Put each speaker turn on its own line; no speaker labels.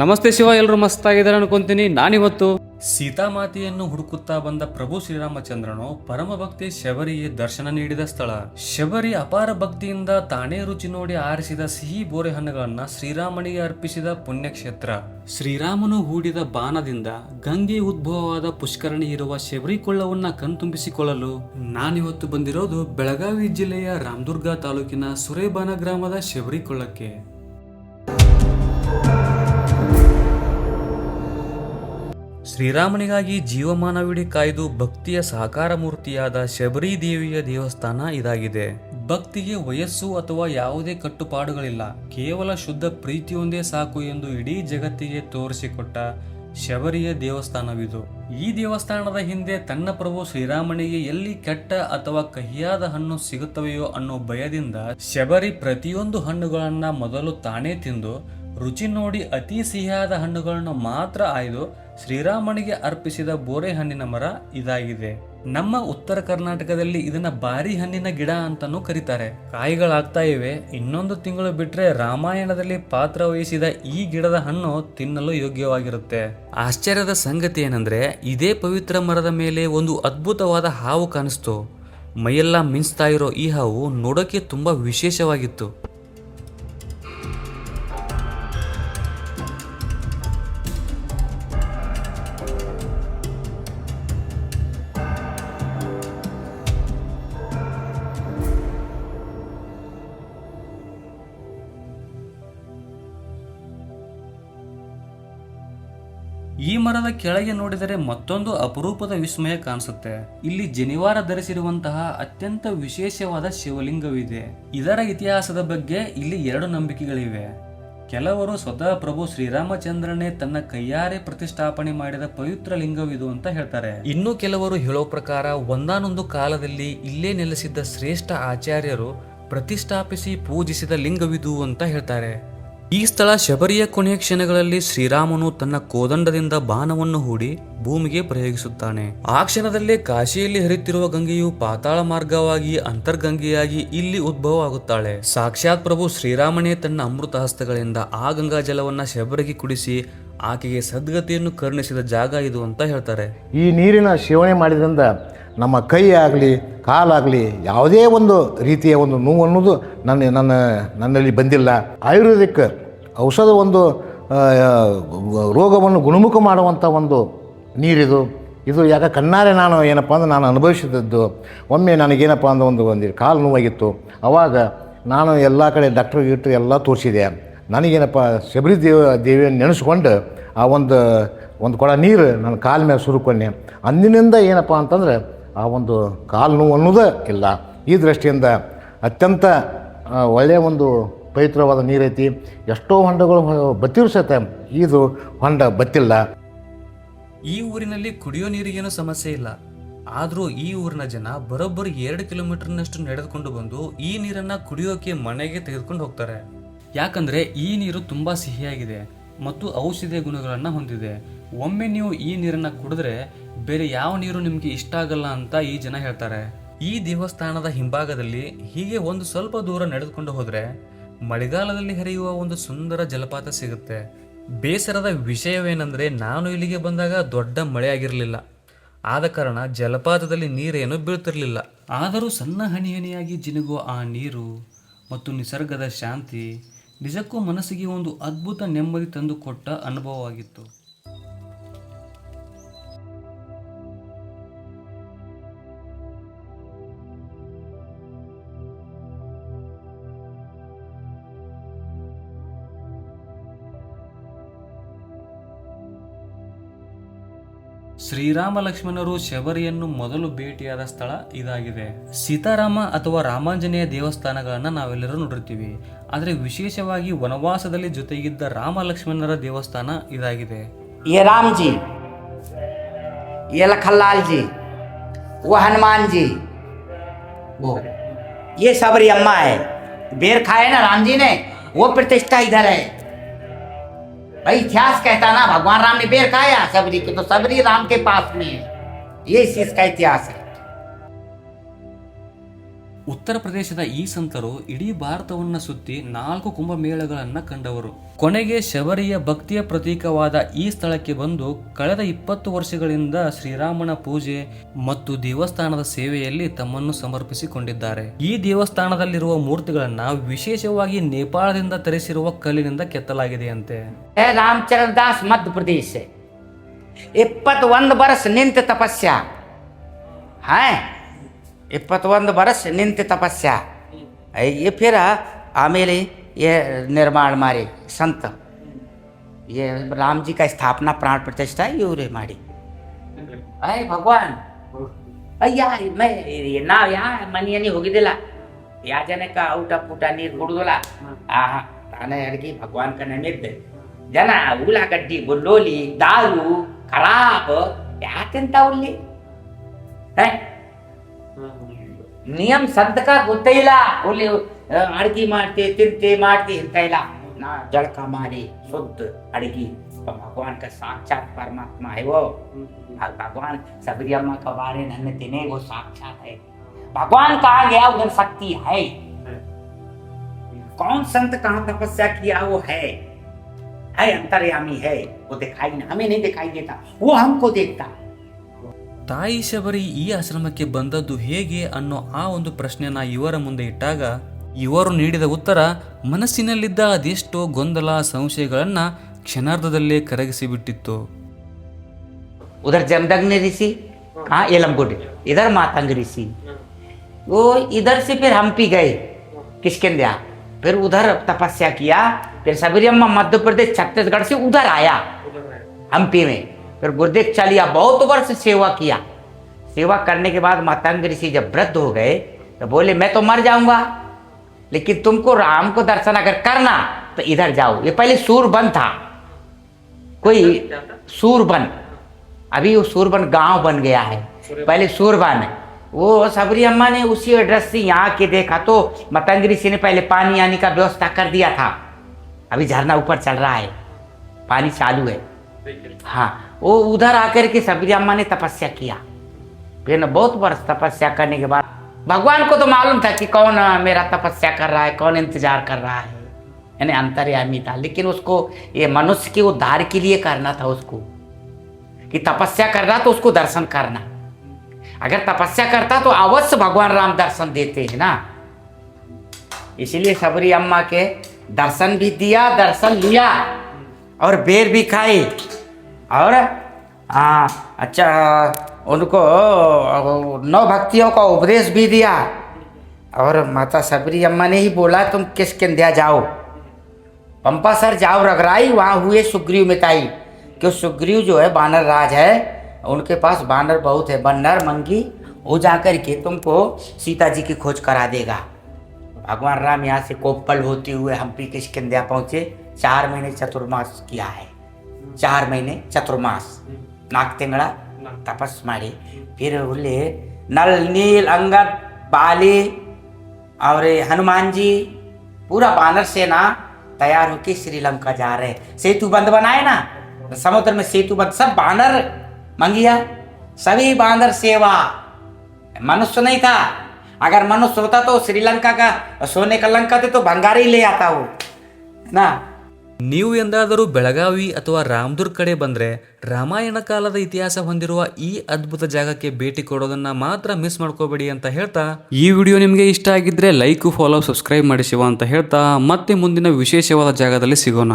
ನಮಸ್ತೆ ಶಿವ, ಎಲ್ಲರೂ ಮಸ್ತಾಗಿದ್ದಾರೆ ಅನ್ಕೊಂತೀನಿ. ನಾನಿವತ್ತು ಸೀತಾಮಾತೆಯನ್ನು ಹುಡುಕುತ್ತಾ ಬಂದ ಪ್ರಭು ಶ್ರೀರಾಮಚಂದ್ರನು ಪರಮ ಭಕ್ತಿ ಶಬರಿಗೆ ದರ್ಶನ ನೀಡಿದ ಸ್ಥಳ. ಶಬರಿ ಅಪಾರ ಭಕ್ತಿಯಿಂದ ತಾನೇ ರುಚಿ ನೋಡಿ ಆರಿಸಿದ ಸಿಹಿ ಬೋರೆ ಹಣ್ಣುಗಳನ್ನ ಶ್ರೀರಾಮನಿಗೆ ಅರ್ಪಿಸಿದ ಪುಣ್ಯಕ್ಷೇತ್ರ. ಶ್ರೀರಾಮನು ಹೂಡಿದ ಬಾಣದಿಂದ ಗಂಗೆ ಉದ್ಭವವಾದ ಪುಷ್ಕರಣಿ ಇರುವ ಶಬರಿ ಕೊಳ್ಳವನ್ನ ಕಣ್ತುಂಬಿಸಿಕೊಳ್ಳಲು ನಾನಿವತ್ತು ಬಂದಿರೋದು ಬೆಳಗಾವಿ ಜಿಲ್ಲೆಯ ರಾಮದುರ್ಗ ತಾಲೂಕಿನ ಸುರೇಬಾನ ಗ್ರಾಮದ ಶಬರಿ ಕೊಳ್ಳಕ್ಕೆ. ಶ್ರೀರಾಮನಿಗಾಗಿ ಜೀವಮಾನವಿಡೀ ಕಾಯ್ದು ಭಕ್ತಿಯ ಸಾಕಾರ ಮೂರ್ತಿಯಾದ ಶಬರಿ ದೇವಿಯ ದೇವಸ್ಥಾನ ಇದಾಗಿದೆ. ಭಕ್ತಿಗೆ ವಯಸ್ಸು ಅಥವಾ ಯಾವುದೇ ಕಟ್ಟುಪಾಡುಗಳಿಲ್ಲ, ಕೇವಲ ಶುದ್ಧ ಪ್ರೀತಿಯೊಂದೇ ಸಾಕು ಎಂದು ಇಡೀ ಜಗತ್ತಿಗೆ ತೋರಿಸಿಕೊಟ್ಟ ಶಬರಿಯ ದೇವಸ್ಥಾನವಿದು. ಈ ದೇವಸ್ಥಾನದ ಹಿಂದೆ ತನ್ನ ಪ್ರಭು ಶ್ರೀರಾಮನಿಗೆ ಎಲ್ಲಿ ಕೆಟ್ಟ ಅಥವಾ ಕಹಿಯಾದ ಹಣ್ಣು ಸಿಗುತ್ತವೆಯೋ ಅನ್ನೋ ಭಯದಿಂದ ಶಬರಿ ಪ್ರತಿಯೊಂದು ಹಣ್ಣುಗಳನ್ನ ಮೊದಲು ತಾನೇ ತಿಂದು ರುಚಿ ನೋಡಿ ಅತಿ ಸಿಹಿಯಾದ ಹಣ್ಣುಗಳನ್ನು ಮಾತ್ರ ಆಯ್ದು ಶ್ರೀರಾಮನಿಗೆ ಅರ್ಪಿಸಿದ ಬೋರೆ ಹಣ್ಣಿನ ಮರ ಇದಾಗಿದೆ. ನಮ್ಮ ಉತ್ತರ ಕರ್ನಾಟಕದಲ್ಲಿ ಇದನ್ನ ಬಾರಿ ಹಣ್ಣಿನ ಗಿಡ ಅಂತಾನೂ ಕರೀತಾರೆ. ಕಾಯಿಗಳಾಗ್ತಾ ಇವೆ, ಇನ್ನೊಂದು ತಿಂಗಳು ಬಿಟ್ರೆ ರಾಮಾಯಣದಲ್ಲಿ ಪಾತ್ರ ವಹಿಸಿದ ಈ ಗಿಡದ ಹಣ್ಣು ತಿನ್ನಲು ಯೋಗ್ಯವಾಗಿರುತ್ತೆ. ಆಶ್ಚರ್ಯದ ಸಂಗತಿ ಏನಂದ್ರೆ, ಇದೇ ಪವಿತ್ರ ಮರದ ಮೇಲೆ ಒಂದು ಅದ್ಭುತವಾದ ಹಾವು ಕಾಣಿಸ್ತು. ಮೈಯೆಲ್ಲ ಮಿಂಚ್ತಾ ಇರೋ ಈ ಹಾವು ನೋಡೋಕೆ ತುಂಬಾ ವಿಶೇಷವಾಗಿತ್ತು. ಈ ಮರದ ಕೆಳಗೆ ನೋಡಿದರೆ ಮತ್ತೊಂದು ಅಪರೂಪದ ವಿಸ್ಮಯ ಕಾಣಿಸುತ್ತೆ. ಇಲ್ಲಿ ಜನಿವಾರ ಧರಿಸಿರುವಂತಹ ಅತ್ಯಂತ ವಿಶೇಷವಾದ ಶಿವಲಿಂಗವಿದೆ. ಇದರ ಇತಿಹಾಸದ ಬಗ್ಗೆ ಇಲ್ಲಿ ಎರಡು ನಂಬಿಕೆಗಳಿವೆ. ಕೆಲವರು ಸ್ವತಃ ಪ್ರಭು ಶ್ರೀರಾಮಚಂದ್ರನೇ ತನ್ನ ಕೈಯಾರೆ ಪ್ರತಿಷ್ಠಾಪನೆ ಮಾಡಿದ ಪವಿತ್ರ ಲಿಂಗವಿದು ಅಂತ ಹೇಳ್ತಾರೆ. ಇನ್ನು ಕೆಲವರು ಹೇಳೋ ಪ್ರಕಾರ ಒಂದಾನೊಂದು ಕಾಲದಲ್ಲಿ ಇಲ್ಲೇ ನೆಲೆಸಿದ್ದ ಶ್ರೇಷ್ಠ ಆಚಾರ್ಯರು ಪ್ರತಿಷ್ಠಾಪಿಸಿ ಪೂಜಿಸಿದ ಲಿಂಗವಿದು ಅಂತ ಹೇಳ್ತಾರೆ. ಈ ಸ್ಥಳ ಶಬರಿಯ ಕೊನೆಯ ಕ್ಷಣಗಳಲ್ಲಿ ಶ್ರೀರಾಮನು ತನ್ನ ಕೋದಂಡದಿಂದ ಬಾಣವನ್ನು ಹೂಡಿ ಭೂಮಿಗೆ ಪ್ರಯೋಗಿಸುತ್ತಾನೆ. ಆ ಕ್ಷಣದಲ್ಲೇ ಕಾಶಿಯಲ್ಲಿ ಹರಿಯುತ್ತಿರುವ ಗಂಗೆಯು ಪಾತಾಳ ಮಾರ್ಗವಾಗಿ ಅಂತರ್ಗಂಗೆಯಾಗಿ ಇಲ್ಲಿ ಉದ್ಭವ ಆಗುತ್ತಾಳೆ. ಸಾಕ್ಷಾತ್ ಪ್ರಭು ಶ್ರೀರಾಮನೇ ತನ್ನ ಅಮೃತ ಹಸ್ತಗಳಿಂದ ಆ ಗಂಗಾ ಜಲವನ್ನ ಶಬರಿಗೆ ಕುಡಿಸಿ ಆಕೆಗೆ ಸದ್ಗತಿಯನ್ನು ಕರುಣಿಸಿದ ಜಾಗ ಇದು ಅಂತ ಹೇಳ್ತಾರೆ.
ಈ ನೀರಿನ ಸೇವನೆ ಮಾಡಿದ್ರಿಂದ ನಮ್ಮ ಕೈ ಆಗಲಿ ಕಾಲಾಗಲಿ ಯಾವುದೇ ಒಂದು ರೀತಿಯ ಒಂದು ನೋವು ಅನ್ನೋದು ನನ್ನಲ್ಲಿ ಬಂದಿಲ್ಲ. ಆಯುರ್ವೇದಿಕ್ ಔಷಧ ಒಂದು ರೋಗವನ್ನು ಗುಣಮುಖ ಮಾಡುವಂಥ ಒಂದು ನೀರಿದು. ಇದು ಯಾಕೆ ಕಣ್ಣಾರೆ ನಾನು ಏನಪ್ಪ ಅಂದ್ರೆ ನಾನು ಅನುಭವಿಸಿದ್ದದ್ದು. ಒಮ್ಮೆ ನನಗೇನಪ್ಪ ಅಂದ್ರೆ ಒಂದು ಕಾಲು ನೋವಾಗಿತ್ತು. ಆವಾಗ ನಾನು ಎಲ್ಲ ಕಡೆ ಡಾಕ್ಟ್ರಿಗೆ ಎಲ್ಲ ತೋರಿಸಿದೆ. ನನಗೇನಪ್ಪ ಶಬರಿ ದೇವಿಯನ್ನು ನೆನೆಸ್ಕೊಂಡು ಆ ಒಂದು ಕೊಡ ನೀರು ನನ್ನ ಕಾಲ ಮೇಲೆ ಸುರುಕೊಂಡೆ. ಅಂದಿನಿಂದ ಏನಪ್ಪ ಅಂತಂದ್ರೆ ಆ ಒಂದು ಕಾಲು ನೋವು ಅನ್ನೋದೇ ಇಲ್ಲ. ಈ ದೃಷ್ಟಿಯಿಂದ ಅತ್ಯಂತ ಒಳ್ಳೆಯ ಒಂದು ಪವಿತ್ರವಾದ ನೀರೈತಿ. ಎಷ್ಟೋ ಹೊಂಡಗಳು ಬತ್ತಿರು ಸಹಿತ ಇದು ಹೊಂಡ ಬತ್ತಿಲ್ಲ.
ಈ ಊರಿನಲ್ಲಿ ಕುಡಿಯೋ ನೀರಿಗೇನು ಸಮಸ್ಯೆ ಇಲ್ಲ. ಆದರೂ ಈ ಊರಿನ ಜನ ಬರೋಬ್ಬರಿ 2 ಕಿಲೋಮೀಟರ್ನಷ್ಟು ನಡೆದುಕೊಂಡು ಬಂದು ಈ ನೀರನ್ನು ಕುಡಿಯೋಕೆ ಮನೆಗೆ ತೆಗೆದುಕೊಂಡು ಹೋಗ್ತಾರೆ. ಯಾಕಂದರೆ ಈ ನೀರು ತುಂಬ ಸಿಹಿಯಾಗಿದೆ ಮತ್ತು ಔಷಧೀಯ ಗುಣಗಳನ್ನು ಹೊಂದಿದೆ. ಒಮ್ಮೆ ನೀವು ಈ ನೀರನ್ನು ಕುಡಿದ್ರೆ ಬೇರೆ ಯಾವ ನೀರು ನಿಮಗೆ ಇಷ್ಟ ಆಗಲ್ಲ ಅಂತ ಈ ಜನ ಹೇಳ್ತಾರೆ. ಈ ದೇವಸ್ಥಾನದ ಹಿಂಭಾಗದಲ್ಲಿ ಹೀಗೆ ಒಂದು ಸ್ವಲ್ಪ ದೂರ ನಡೆದುಕೊಂಡು ಹೋದರೆ ಮಳೆಗಾಲದಲ್ಲಿ ಹರಿಯುವ ಒಂದು ಸುಂದರ ಜಲಪಾತ ಸಿಗುತ್ತೆ. ಬೇಸರದ ವಿಷಯವೇನೆಂದರೆ, ನಾನು ಇಲ್ಲಿಗೆ ಬಂದಾಗ ದೊಡ್ಡ ಮಳೆ ಆಗಿರಲಿಲ್ಲ. ಆದ ಕಾರಣ ಜಲಪಾತದಲ್ಲಿ ನೀರೇನು ಬೀಳ್ತಿರಲಿಲ್ಲ. ಆದರೂ ಸಣ್ಣ ಹನಿ ಹನಿಯಾಗಿ ಜಿನುಗುವ ಆ ನೀರು ಮತ್ತು ನಿಸರ್ಗದ ಶಾಂತಿ ನಿಜಕ್ಕೂ ಮನಸ್ಸಿಗೆ ಒಂದು ಅದ್ಭುತ ನೆಮ್ಮದಿ ತಂದುಕೊಟ್ಟ ಅನುಭವವಾಗಿತ್ತು. ಶ್ರೀರಾಮ ಲಕ್ಷ್ಮಣರು ಶಬರಿಯನ್ನು ಮೊದಲು ಭೇಟಿಯಾದ ಸ್ಥಳ ಇದಾಗಿದೆ. ಸೀತಾರಾಮ ಅಥವಾ ರಾಮಾಂಜನೇಯ ದೇವಸ್ಥಾನಗಳನ್ನ ನಾವೆಲ್ಲರೂ ನೋಡಿರ್ತೀವಿ. ಆದರೆ ವಿಶೇಷವಾಗಿ ವನವಾಸದಲ್ಲಿ ಜೊತೆಗಿದ್ದ ರಾಮ ಲಕ್ಷ್ಮಣರ ದೇವಸ್ಥಾನ ಇದಾಗಿದೆ.
ये राम जी, ये लखनलाल जी, वो हनुमान जी, वो ये सबरी अम्मा है. बेर खाए ना राम जी ने, वो प्रतिष्ठा इधर है. भाई इतिहास कहता ना भगवान राम ने बेर खाया सबरी के, तो सबरी राम के पास में है. ये इस चीज का इतिहास है.
ಉತ್ತರ ಪ್ರದೇಶದ ಈ ಸಂತರು ಇಡೀ ಭಾರತವನ್ನ ಸುತ್ತಿ 4 ಕುಂಭಮೇಳಗಳನ್ನ ಕಂಡವರು. ಕೊನೆಗೆ ಶಬರಿಯ ಭಕ್ತಿಯ ಪ್ರತೀಕವಾದ ಈ ಸ್ಥಳಕ್ಕೆ ಬಂದು ಕಳೆದ 20 ವರ್ಷಗಳಿಂದ ಶ್ರೀರಾಮನ ಪೂಜೆ ಮತ್ತು ದೇವಸ್ಥಾನದ ಸೇವೆಯಲ್ಲಿ ತಮ್ಮನ್ನು ಸಮರ್ಪಿಸಿಕೊಂಡಿದ್ದಾರೆ. ಈ ದೇವಸ್ಥಾನದಲ್ಲಿರುವ ಮೂರ್ತಿಗಳನ್ನ ವಿಶೇಷವಾಗಿ ನೇಪಾಳದಿಂದ ತರಿಸಿರುವ ಕಲ್ಲಿನಿಂದ ಕೆತ್ತಲಾಗಿದೆಯಂತೆ.
रामचरण दास मध्य प्रदेश से 21 वर्ष निंत तपस्या है, 21 वर्ष निंत तपस्या. ये फिर आमेले ये निर्माण मारे संत, ये राम जी का स्थापना प्राण प्रतिष्ठा यूरे मारी. अरे भगवान अय्या मैं ना या मनियनी होगी दिला या जने का ऊटा पुटा नीर गुडदोला आहा ताने अडगी भगवान का नैवेद्य जन ಉಳ್ಳಾಗಡ್ಡಿ ಬೆಳ್ಳುಳ್ಳಿ ದಾರು ಖರಾಬ್ ಯಾಕೆಂತ ಉಳ್ಳಿ ನಿಯಮ ಸಂತಕ ಗೊತ್ತೇ ಇಲ್ಲ. ಉಳ್ಳಿ ಅಡ್ಗಿ ಮಾಡ್ತಿ ತಿಂತಿ ಮಾಡ್ತಿ ಅಂತ ಇಲ್ಲ. ನಾ ಜಳಕ ಮಾಡಿ ಶುದ್ಧ अड़गी भगवान का साक्षात परमात्मा है वो. भगवान सबरी अम्मा का बारे नन्हे तिने वो साक्षात है. भगवान कहाँ गया उधर शक्ति है. कौन संत कहाँ तपस्या किया वो है अंतर्यामी है. वो दिखाई ना, हमें नहीं दिखाई देता, वो हमको देखता.
ತಾಯಿ ಶಬರಿ ಈ ಆಶ್ರಮಕ್ಕೆ ಬಂದದ್ದು ಹೇಗೆ ಅನ್ನೋ ಆ ಒಂದು ಪ್ರಶ್ನೆನ ಇವರ ಮುಂದೆ ಇಟ್ಟಾಗ ಇವರು ನೀಡಿದ ಉತ್ತರ ಮನಸ್ಸಿನಲ್ಲಿದ್ದ ಅದೆಷ್ಟೋ ಗೊಂದಲ ಸಂಶಯಗಳನ್ನ ಕ್ಷಣಾರ್ಧದಲ್ಲೇ ಕರಗಿಸಿಬಿಟ್ಟಿತ್ತು.
उधर जमदग्नि ऋषि, हाँ एलमगुड, इधर मातंग ऋषि. वो इधर से फिर हम्पी गए किष्किंध्या, फिर उधर तपस्या किया. फिर सबरी अम्मा मध्य प्रदेश छत्तीसगढ़ से उधर आया हम्पी में. फिर गुरुदेव चलिया, बहुत वर्ष सेवा किया. सेवा करने के बाद मातंग ऋषि जब वृद्ध हो गए तो बोले मैं तो मर जाऊंगा, लेकिन तुमको राम को दर्शन अगर करना तो इधर जाओ. ये पहले सूरबन था, कोई सूरबन, अभी वो सूरबन गांव बन गया है. पहले सूरबन वो सबरी अम्मा ने उसी एड्रेस से यहाँ के देखा तो मातंग ऋषि ने पहले पानी आने का व्यवस्था कर दिया था. अभी झरना ऊपर चल रहा है, पानी चालू है. हाँ, वो उधर आकर के सबरी अम्मा ने तपस्या किया. फिर न बहुत वर्ष तपस्या करने के बाद भगवान को तो मालूम था कि कौन मेरा तपस्या कर रहा है, कौन इंतजार कर रहा है, यानी अंतर्यामी था. लेकिन उसको ये मनुष्य के उद्धार के लिए करना था उसको, कि तपस्या कर रहा तो उसको दर्शन करना. अगर तपस्या करता तो अवश्य भगवान राम दर्शन देते हैं ना. इसलिए सबरी अम्मा के दर्शन भी दिया, दर्शन लिया और बेर भी खाई. और अच्छा उनको 9 भक्तियों का उपदेश भी दिया. और माता सबरी अम्मा ने ही बोला तुम किष्किंध्या जाओ, पंपा सर जाओ रगराई, वहाँ हुए सुग्रीव मिताई. क्यों सुग्रीव जो है बानर राज है, उनके पास बानर बहुत है, बन्नर मंगी. वो जाकर के तुमको सीता जी की खोज करा देगा. भगवान राम यहाँ से कोप्पल होते हुए हम्पी किष्किंध्या पहुँचे. 4 महीने चतुर्मास किया है, 4 महीने चतुर्मास नाक तिंगड़ा तपस मारी. फिर बोले नल नील अंगद बाली और हनुमान जी पूरा बानर सेना तैयार होके श्रीलंका जा रहे. सेतु बंद बनाए ना समुद्र में, सेतु बंद, सब बानर मंगिया, सभी बानर सेवा. मनुष्य नहीं था. अगर मनुष्य होता तो श्रीलंका का सोने का लंका थे तो भंगार ही ले आता वो ना.
ನೀವು ಎಂದಾದರೂ ಬೆಳಗಾವಿ ಅಥವಾ ರಾಮದುರ್ಗ್ ಕಡೆ ಬಂದರೆ ರಾಮಾಯಣ ಕಾಲದ ಇತಿಹಾಸ ಹೊಂದಿರುವ ಈ ಅದ್ಭುತ ಜಾಗಕ್ಕೆ ಭೇಟಿ ಕೊಡೋದನ್ನ ಮಾತ್ರ ಮಿಸ್ ಮಾಡ್ಕೋಬೇಡಿ ಅಂತ ಹೇಳ್ತಾ, ಈ ವಿಡಿಯೋ ನಿಮಗೆ ಇಷ್ಟ ಆಗಿದ್ರೆ ಲೈಕ್, ಫಾಲೋ, ಸಬ್ಸ್ಕ್ರೈಬ್ ಮಾಡಿ ಶಿವ ಅಂತ ಹೇಳ್ತಾ ಮತ್ತೆ ಮುಂದಿನ ವಿಶೇಷವಾದ ಜಾಗದಲ್ಲಿ ಸಿಗೋಣ.